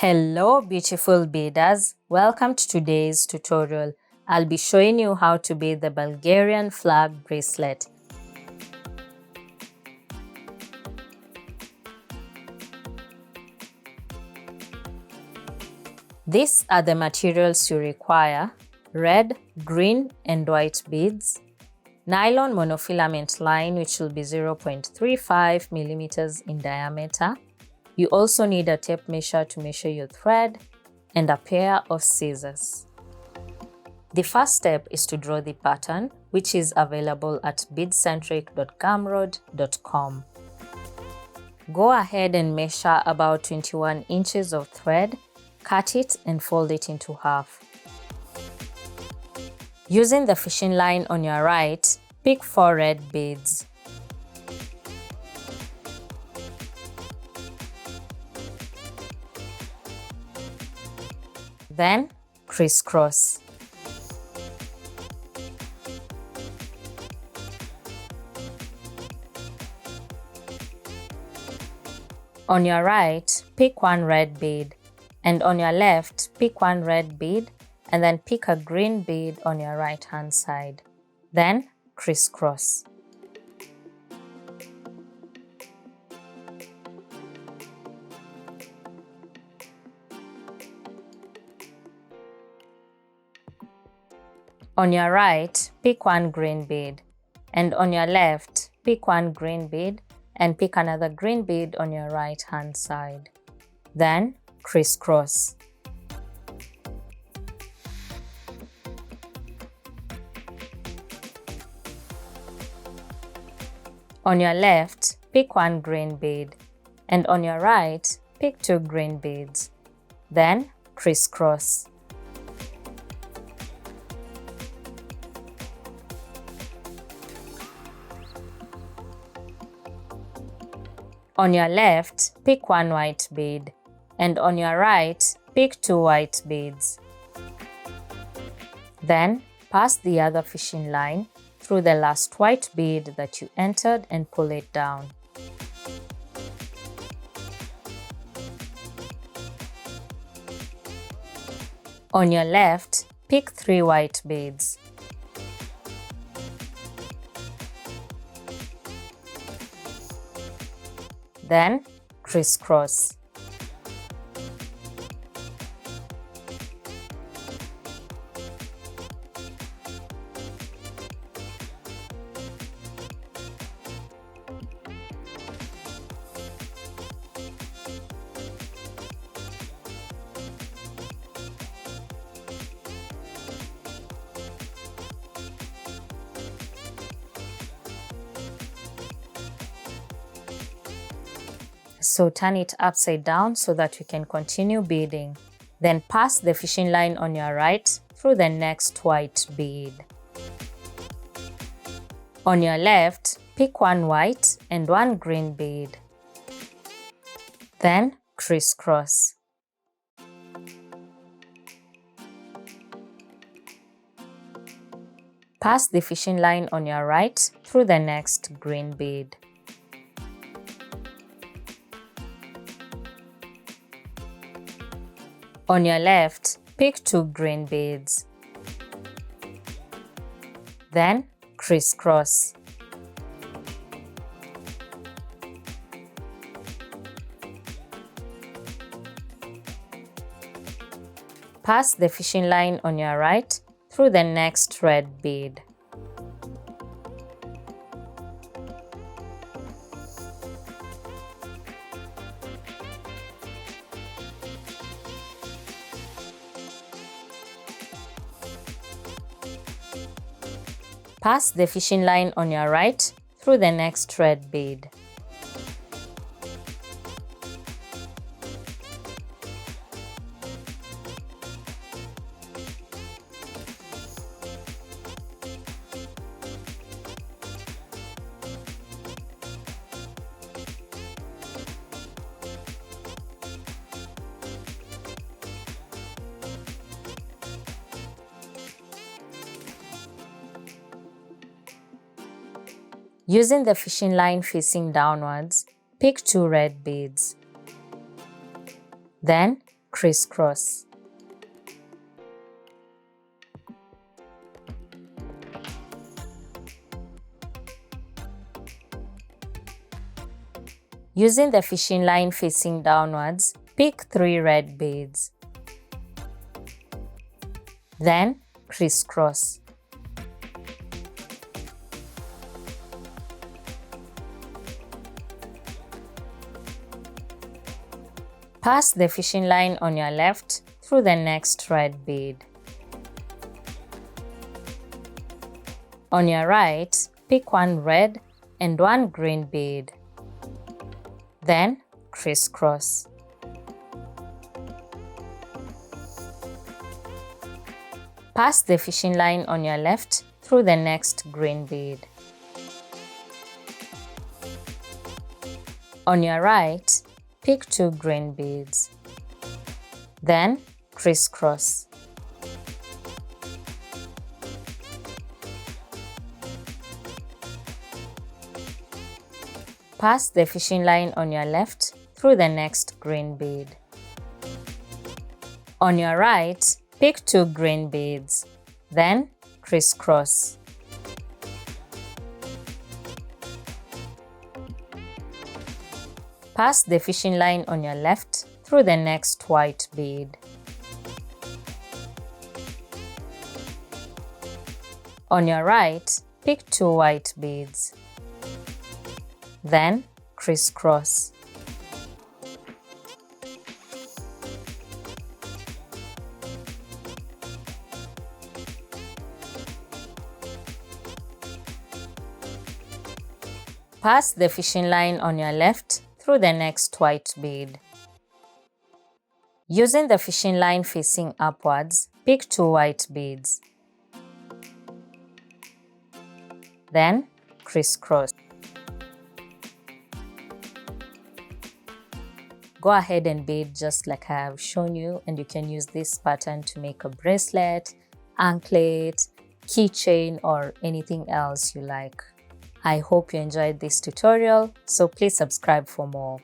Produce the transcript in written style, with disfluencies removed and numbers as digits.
Hello beautiful beaders, welcome to today's tutorial. I'll be showing you how to bead the Bulgarian flag bracelet. These are the materials you require: red, green and white beads, nylon monofilament line which will be 0.35 millimeters in diameter. You also need a tape measure to measure your thread and a pair of scissors. The first step is to draw the pattern, which is available at beadcentric.gumroad.com. Go ahead and measure about 21 inches of thread, cut it and fold it into half. Using the fishing line on your right, pick 4 red beads. Then crisscross. On your right, pick 1 red bead, and on your left, pick 1 red bead, and then pick a green bead on your right hand side. Then crisscross. On your right, pick 1 green bead, and on your left, pick 1 green bead and pick another green bead on your right hand side. Then crisscross. On your left, pick 1 green bead, and on your right, pick 2 green beads. Then crisscross. On your left, pick 1 white bead, and on your right, pick 2 white beads. Then pass the other fishing line through the last white bead that you entered and pull it down. On your left, pick 3 white beads. Then crisscross. So turn it upside down so that you can continue beading. Then pass the fishing line on your right through the next white bead. On your left, pick 1 white and 1 green bead. Then crisscross. Pass the fishing line on your right through the next green bead. On your left, pick 2 green beads. Then crisscross. Pass the fishing line on your right through the next red bead. Pass the fishing line on your right through the next red bead. Using the fishing line facing downwards, pick 2 red beads. Then crisscross. Using the fishing line facing downwards, pick 3 red beads. Then crisscross. Pass the fishing line on your left through the next red bead. On your right, pick 1 red and 1 green bead. Then crisscross. Pass the fishing line on your left through the next green bead. On your right, pick 2 green beads. Then crisscross. Pass the fishing line on your left through the next green bead. On your right, pick 2 green beads. Then crisscross. Pass the fishing line on your left through the next white bead. On your right, pick 2 white beads. Then crisscross. Pass the fishing line on your left through the next white bead. Using the fishing line facing upwards, pick 2 white beads. Then crisscross. Go ahead and bead just like I have shown you, and you can use this pattern to make a bracelet, anklet, keychain, or anything else you like. I hope you enjoyed this tutorial, so please subscribe for more.